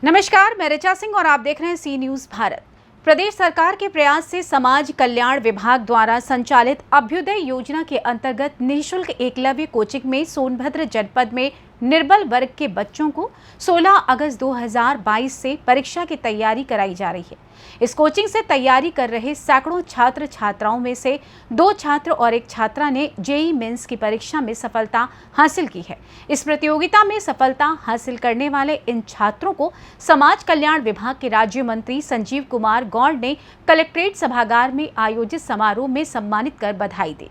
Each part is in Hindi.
नमस्कार, मैं ऋचा सिंह और आप देख रहे हैं सी न्यूज भारत। प्रदेश सरकार के प्रयास से समाज कल्याण विभाग द्वारा संचालित अभ्युदय योजना के अंतर्गत निःशुल्क एकलव्य कोचिंग में सोनभद्र जनपद में निर्बल वर्ग के बच्चों को 16 अगस्त 2022 से परीक्षा की तैयारी कराई जा रही है। इस कोचिंग से तैयारी कर रहे सैकड़ों छात्र छात्राओं में से 2 छात्र और 1 छात्रा ने जेईई मेंस की परीक्षा में सफलता हासिल की है। इस प्रतियोगिता में सफलता हासिल करने वाले इन छात्रों को समाज कल्याण विभाग के राज्य मंत्री संजीव कुमार गौड़ ने कलेक्ट्रेट सभागार में आयोजित समारोह में सम्मानित कर बधाई दी।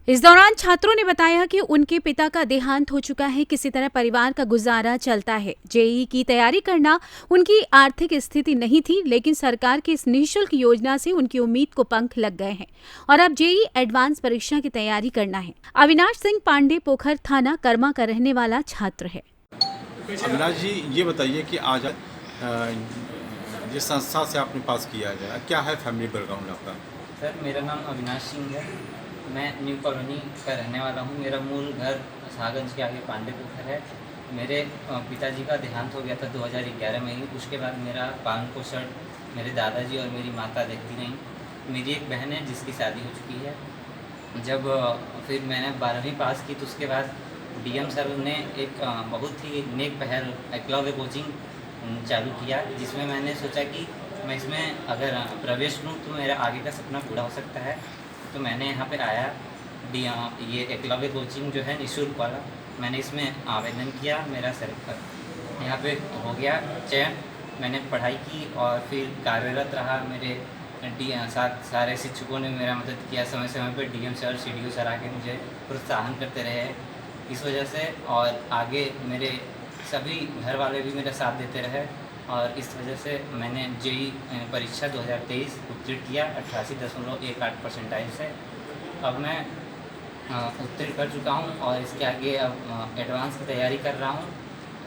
इस दौरान छात्रों ने बताया कि उनके पिता का देहांत हो चुका है, किसी तरह परिवार का गुजारा चलता है। जेईई की तैयारी करना उनकी आर्थिक स्थिति नहीं थी, लेकिन सरकार की इस निःशुल्क योजना से उनकी उम्मीद को पंख लग गए हैं और अब जेईई एडवांस परीक्षा की तैयारी करना है। अविनाश सिंह पांडे पोखर थाना कर्मा का रहने वाला छात्र है। अविनाश जी, ये बताइए कि आज जिस संस्था से आपने पास किया है, क्या है फैमिली बैकग्राउंड आपका? सर, मेरा नाम अविनाश सिंह है। मैं न्यू कॉलोनी का रहने वाला हूँ। मेरा मूल घर शाहगंज के आगे पांडे पोखर है। मेरे पिताजी का देहांत हो गया था 2011 में ही। उसके बाद मेरा पालन पोषण मेरे दादाजी और मेरी माता देखती रहीं। मेरी एक बहन है जिसकी शादी हो चुकी है। जब फिर मैंने 12वीं पास की तो उसके बाद डीएम सर ने एक बहुत ही नेक पहल एकलव्य कोचिंग चालू किया, जिसमें मैंने सोचा कि मैं इसमें अगर प्रवेश लूँ तो मेरा आगे का सपना पूरा हो सकता है। तो मैंने यहाँ पे आया। ये एकलव्य कोचिंग जो है निःशुल्क वाला, मैंने इसमें आवेदन किया। मेरा सर यहाँ पे हो गया चयन। मैंने पढ़ाई की और फिर कार्यरत रहा। मेरे साथ सारे शिक्षकों ने मेरा मदद किया। समय समय पर डीएम सर, सीडीओ सर आके मुझे प्रोत्साहन करते रहे इस वजह से, और आगे मेरे सभी घर वाले भी मेरा साथ देते रहे। और इस वजह से मैंने जेईई परीक्षा 2023 उत्तीर्ण किया 88.18 परसेंटाइल से। अब मैं उत्तीर्ण कर चुका हूं और इसके आगे अब एडवांस की तैयारी कर रहा हूं।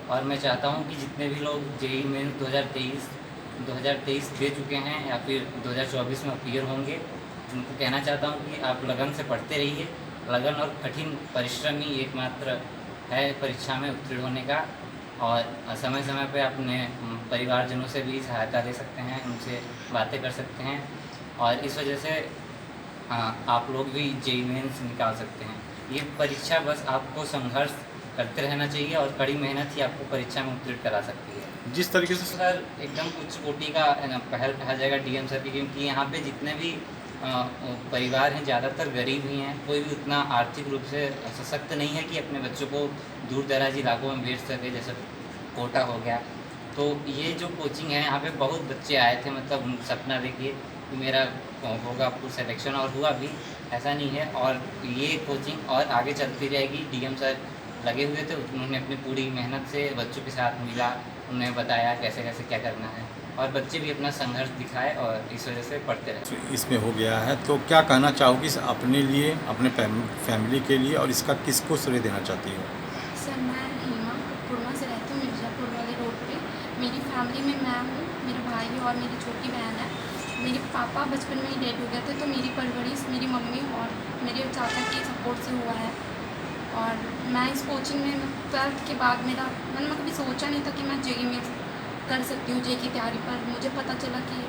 और मैं चाहता हूं कि जितने भी लोग जेईई मेंस 2023 दे चुके हैं या फिर 2024 में अपीयर होंगे, उनको कहना चाहता हूं कि आप लगन से पढ़ते रहिए। लगन और कठिन परिश्रम ही एकमात्र है परीक्षा में उत्तीर्ण होने का। और समय समय पे अपने परिवारजनों से भी सहायता दे सकते हैं, उनसे बातें कर सकते हैं। और इस वजह से आप लोग भी जेईई मेंस निकाल सकते हैं। ये परीक्षा बस आपको संघर्ष करते रहना चाहिए और कड़ी मेहनत ही आपको परीक्षा में उत्तीर्ण करा सकती है। जिस तरीके से सर, एकदम उच्च कोटि का पहल कहा जाएगा डीएम सर की, क्योंकि यहाँ पे जितने भी परिवार हैं ज़्यादातर गरीब ही हैं। कोई भी उतना आर्थिक रूप से सशक्त नहीं है कि अपने बच्चों को दूर दराज इलाकों में भेज सके, जैसे कोटा हो गया। तो ये जो कोचिंग है, यहाँ पे बहुत बच्चे आए थे, मतलब सपना देखिए कि मेरा होगा आपको सिलेक्शन, और हुआ भी, ऐसा नहीं है। और ये कोचिंग और आगे चलती रहेगी। डीएम सर लगे हुए थे, उन्होंने अपनी पूरी मेहनत से बच्चों के साथ मिला, उन्हें बताया कैसे कैसे क्या करना है, और बच्चे भी अपना संघर्ष दिखाए और इस वजह से पढ़ते रहे। इसमें हो गया है, तो क्या कहना चाहोगी अपने लिए, अपने फैमिली के लिए, और इसका किसको श्रेय देना चाहती हो? सर, मैं हीमा कुरमा से रहती हूँ, मिर्ज़ापुर वाले रोड पे। मेरी फैमिली में मैं हूँ, मेरा भाई और मेरी छोटी बहन है। मेरे पापा बचपन में ही डेड हो गए थे, तो मेरी परवरिश मेरी मम्मी और मेरे चाचा के सपोर्ट से हुआ है। और मैं इस कोचिंग में 12th के बाद मैंने कभी सोचा नहीं था कि मैं जेईई में कर सकती हूँ जेईई की तैयारी। पर मुझे पता चला कि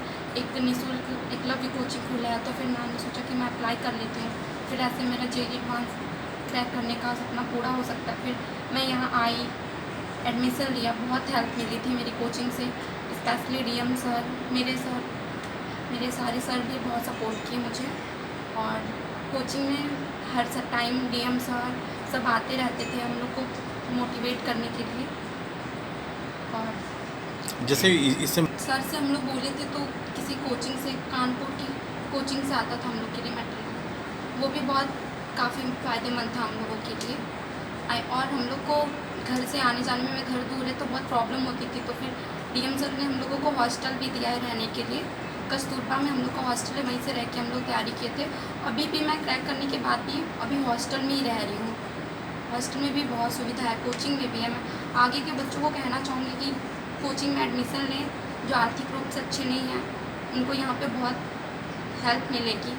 एक निःशुल्क एकलव्य कोचिंग खुला है, तो फिर मैंने सोचा कि मैं अप्लाई कर लेती हूँ। फिर ऐसे मेरा जेईई एडवांस क्रैक करने का सपना पूरा हो सकता है। फिर मैं यहाँ आई, एडमिशन लिया, बहुत हेल्प मिली थी मेरी कोचिंग से। स्पेशली डीएम सर, मेरे सारे सर भी बहुत सपोर्ट किए मुझे। और कोचिंग में हर टाइम डीएम सर सब आते रहते थे हम लोग को मोटिवेट करने के लिए। और जैसे इससे सर से हम लोग बोले थे तो किसी कोचिंग से, कानपुर की कोचिंग से आता था हम लोग के लिए मटेरियल, वो भी बहुत काफ़ी फ़ायदेमंद था हम लोगों के लिए। और हम लोग को घर से आने जाने में, घर दूर है तो बहुत प्रॉब्लम होती थी। तो फिर डीएम सर ने हम लोगों को हॉस्टल भी दिया है रहने के लिए। कस्तूरबा में हम लोग को हॉस्टल है, वहीं से रह के हम लोग तैयारी किए थे। अभी भी मैं क्रैक करने के बाद भी अभी हॉस्टल में ही रह रही हूँ। हॉस्टल में भी बहुत सुविधा है, कोचिंग में भी है। मैं आगे के बच्चों को कहना चाहूँगी कि कोचिंग में एडमिशन लें, जो आर्थिक रूप से अच्छे नहीं हैं, उनको यहाँ पे बहुत हेल्प मिलेगी।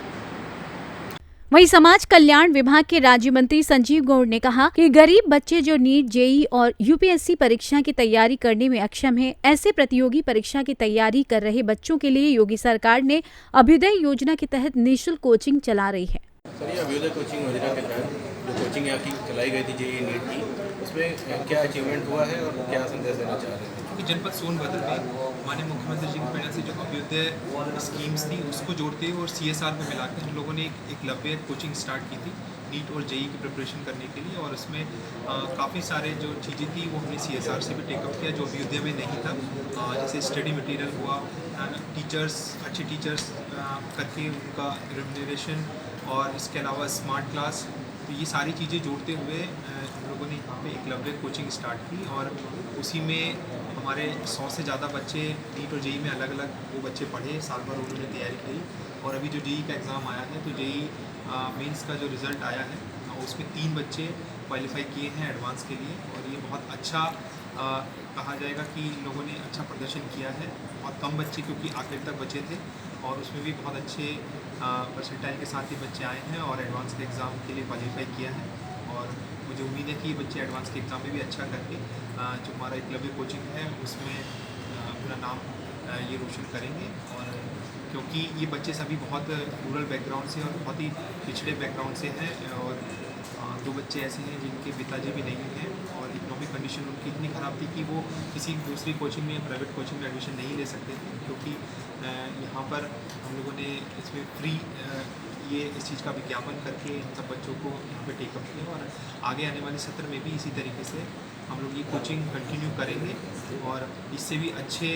वहीं समाज कल्याण विभाग के राज्य मंत्री संजीव गौड़ ने कहा कि गरीब बच्चे जो नीट, जेईई और यूपीएससी परीक्षा की तैयारी करने में अक्षम हैं, ऐसे प्रतियोगी परीक्षा की तैयारी कर रहे बच्चों के लिए योगी सरकार ने अभ्युदय योजना के तहत निःशुल्क कोचिंग चला रही है। सर, ये अभ्युदय कोचिंग योजना के तहत जो कोचिंग यहाँ की चलाई गई थी जेईई नीट की, उसमें क्या अचीवमेंट हुआ है और क्या संदेश देना चाह रहे हैं? क्योंकि जनपद सोनभद्र में माननीय मुख्यमंत्री जी की प्रेरणा से जो अभ्युदय स्कीम्स थी उसको जोड़ते हुए और CSR में मिलाकर हम लोगों ने एक एकलव्य कोचिंग स्टार्ट की थी नीट और जेईई की प्रिपरेशन करने के लिए, और उसमें काफ़ी सारे जो चीज़ें थी वो हमने CSR से भी टेकअप किया जो अभ्युदय में नहीं था। जैसे स्टडी मटेरियल हुआ, टीचर्स, अच्छे टीचर्स करके उनका रेम्यूनरेशन, और इसके अलावा स्मार्ट क्लास, तो ये सारी चीज़ें जोड़ते हुए हम लोगों ने यहाँ पे एकलव्य कोचिंग स्टार्ट की, और उसी में हमारे 100 से ज़्यादा बच्चे नीट और जेईई में अलग अलग वो बच्चे पढ़े, साल भर उन्होंने तैयारी की, और अभी जो जेईई का एग्ज़ाम आया है तो जेईई मेंस का जो रिज़ल्ट आया है उसमें 3 बच्चे क्वालिफाई किए हैं एडवांस के लिए, और ये बहुत अच्छा कहा जाएगा कि लोगों ने अच्छा प्रदर्शन किया है। बहुत कम बच्चे क्योंकि आखिर तक बचे थे, और उसमें भी बहुत अच्छे परसेंटाइल के साथ ही बच्चे आए हैं और एडवांस के एग्ज़ाम के लिए क्वालिफाई किया है, और मुझे उम्मीद है कि ये बच्चे एडवांस के एग्ज़ाम में भी अच्छा करके जो हमारा एकलव्य कोचिंग है उसमें अपना नाम ये रोशन करेंगे। और क्योंकि ये बच्चे सभी बहुत रूरल बैकग्राउंड से और बहुत ही पिछड़े बैकग्राउंड से हैं, और 2 बच्चे ऐसे हैं जिनके पिताजी भी नहीं हैं, और इकोनॉमिक कंडीशन उनकी इतनी ख़राब थी कि वो किसी दूसरी कोचिंग में, प्राइवेट कोचिंग में एडमिशन नहीं ले सकते थे, क्योंकि यहाँ पर हम लोगों ने इसमें फ्री ये इस चीज़ का विज्ञापन करके इन सब बच्चों को यहाँ पे टेकअप किया, और आगे आने वाले सत्र में भी इसी तरीके से हम लोग ये कोचिंग कंटिन्यू करेंगे, और इससे भी अच्छे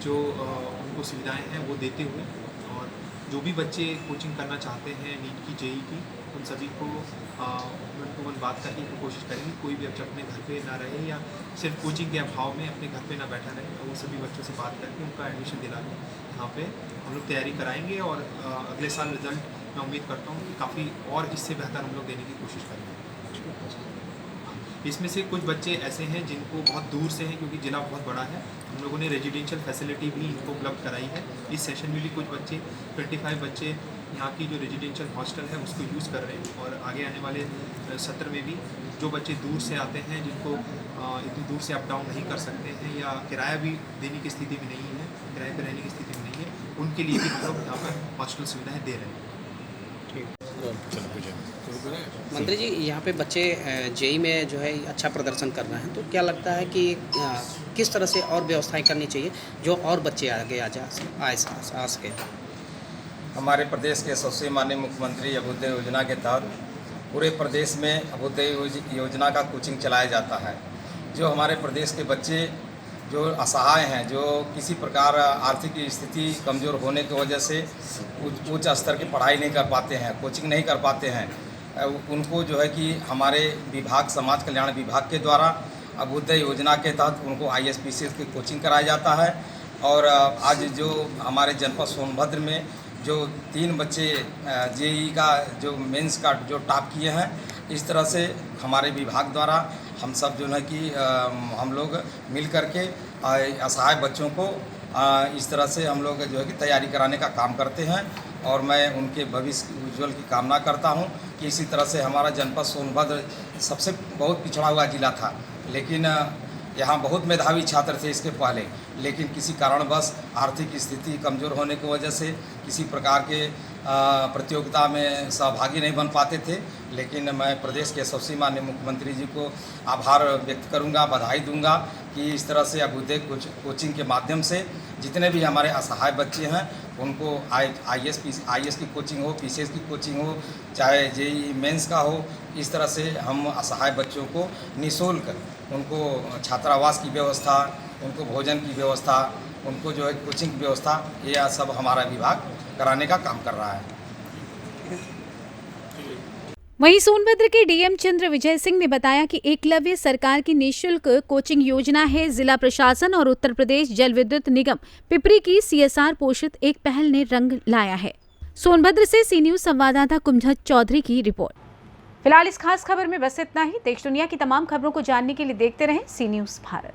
जो उनको सुविधाएं हैं वो देते हुए, और जो भी बच्चे कोचिंग करना चाहते हैं नीट की, जेईई की, उन सभी को वन टू वन बात करने की कोशिश करेंगे। कोई भी बच्चा अपने घर पे ना रहे या सिर्फ कोचिंग के अभाव में अपने घर पे ना बैठा रहे, और वो सभी बच्चों से बात करके उनका एडमिशन दिला के यहाँ पे हम लोग तैयारी कराएंगे, और अगले साल रिज़ल्ट मैं उम्मीद करता हूँ कि काफ़ी और इससे बेहतर हम लोग देने की कोशिश करेंगे। इसमें से कुछ बच्चे ऐसे हैं जिनको बहुत दूर से हैं, क्योंकि ज़िला बहुत बड़ा है, हम लोगों ने रेजिडेंशियल फैसिलिटी भी इनको उपलब्ध कराई है। इस सेशन में भी कुछ बच्चे 25 बच्चे यहाँ की जो रेजिडेंशियल हॉस्टल है उसको यूज़ कर रहे हैं, और आगे आने वाले सत्र में भी जो बच्चे दूर से आते हैं, जिनको इतनी दूर से अप डाउन नहीं कर सकते हैं या किराया भी देने की स्थिति में नहीं है, किराए पर रहने की स्थिति में नहीं है, उनके लिए भी हम लोग यहाँ पर हॉस्टल सुविधाएँ दे रहे हैं। मंत्री जी, यहाँ पे बच्चे जेईई में जो है अच्छा प्रदर्शन कर रहे हैं, तो क्या लगता है कि किस तरह से और व्यवस्थाएं करनी चाहिए जो और बच्चे आगे आ सके? हमारे प्रदेश के सबसे माननीय मुख्यमंत्री अभ्युदय योजना के तहत पूरे प्रदेश में अभ्युदय योजना का कोचिंग चलाया जाता है। जो हमारे प्रदेश के बच्चे जो असहाय हैं, जो किसी प्रकार आर्थिक स्थिति कमज़ोर होने की वजह से उच्च स्तर की पढ़ाई नहीं कर पाते हैं, कोचिंग नहीं कर पाते हैं, उनको जो है कि हमारे विभाग, समाज कल्याण विभाग के द्वारा अभ्युदय योजना के तहत उनको IAS-PCS की कोचिंग कराया जाता है। और आज जो हमारे जनपद सोनभद्र में जो 3 बच्चे जेईई का जो मेंस का जो टॉप किए हैं, इस तरह से हमारे विभाग द्वारा हम सब जो है कि हम लोग मिल करके असहाय बच्चों को इस तरह से हम लोग जो है कि तैयारी कराने का काम करते हैं, और मैं उनके भविष्य उज्ज्वल की कामना करता हूं कि इसी तरह से हमारा जनपद सोनभद्र सबसे बहुत पिछड़ा हुआ ज़िला था, लेकिन यहाँ बहुत मेधावी छात्र थे इसके पहले, लेकिन किसी कारणवश आर्थिक स्थिति कमज़ोर होने की वजह से किसी प्रकार के प्रतियोगिता में सहभागी नहीं बन पाते थे। लेकिन मैं प्रदेश के सबसे माननीय मुख्यमंत्री जी को आभार व्यक्त करूंगा, बधाई दूंगा कि इस तरह से अभ्युदय कोचिंग के माध्यम से जितने भी हमारे असहाय बच्चे हैं उनको IAS की कोचिंग हो, PCS की कोचिंग हो, चाहे जेईई मेंस का हो, इस तरह से हम असहाय बच्चों को निःशुल्क उनको छात्रावास की व्यवस्था, उनको भोजन की व्यवस्था, उनको जो है कोचिंग की व्यवस्था, यह सब हमारा विभाग कराने का काम कर रहा है। वहीं सोनभद्र के डीएम चंद्र विजय सिंह ने बताया कि एकलव्य सरकार की निःशुल्क कोचिंग योजना है। जिला प्रशासन और उत्तर प्रदेश जल विद्युत निगम पिपरी की CSR पोषित एक पहल ने रंग लाया है। सोनभद्र से सी न्यूज संवाददाता कुमझत चौधरी की रिपोर्ट। फिलहाल इस खास खबर में बस इतना ही। देश दुनिया की तमाम खबरों को जानने के लिए देखते रहें सी न्यूज भारत।